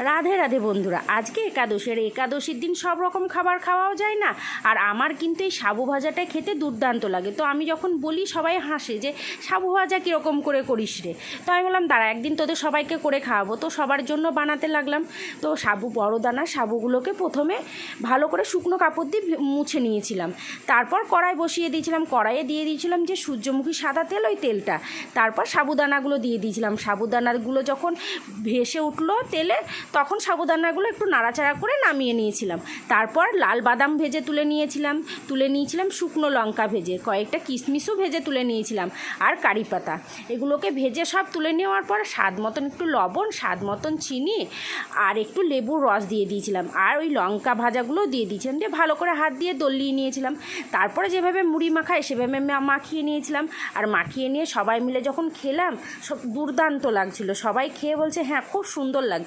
রাধে রাধে বন্ধুরা, আজকে একাদশীর দিন সব রকম খাবার খাওয়াও যায় না। আর আমার কিন্তু এই সাবু ভাজাটা খেতে দুর্দান্ত লাগে। তো আমি যখন বলি সবাই হাসে যে সাবু ভাজা কীরকম করে করিস রে। তো আমি বললাম দাঁড়া, একদিন তোদের সবাইকে করে খাওয়াবো। তো সবার জন্য বানাতে লাগলাম। তো সাবু, বড় দানা সাবুগুলোকে প্রথমে ভালো করে শুকনো কাপড় দিয়ে মুছে নিয়েছিলাম। তারপর কড়াই বসিয়ে দিয়েছিলাম, কড়াইয়ে দিয়ে দিয়েছিলাম যে সূর্যমুখী সাদা তেল, ওই তেলটা। তারপর সাবুদানাগুলো দিয়ে দিয়েছিলাম। সাবুদানাগুলো যখন ভেসে উঠলো তেলে, তখন সাবুদানাগুলো একটু নাড়াচাড়া করে নামিয়ে নিয়েছিলাম। তারপর লাল বাদাম ভেজে তুলে নিয়েছিলাম শুকনো লঙ্কা ভেজে, কয়েকটা কিশমিশও ভেজে তুলে নিয়েছিলাম, আর কারি পাতা। এগুলোকে ভেজে সব তুলে নেওয়ার পর স্বাদ মতন একটু লবণ, স্বাদ মতন চিনি আর একটু লেবুর রস দিয়ে দিয়েছিলাম, আর ওই লঙ্কা ভাজাগুলো দিয়ে দিয়েছিলাম, দিয়ে ভালো করে হাত দিয়ে দলিয়ে নিয়েছিলাম। তারপরে যেভাবে মুড়ি মাখায় সেভাবে মাখিয়ে নিয়েছিলাম। আর মাখিয়ে নিয়ে সবাই মিলে যখন খেলাম, সব দুর্দান্ত লাগছিল। সবাই খেয়ে বলছে হ্যাঁ, খুব সুন্দর লাগছে।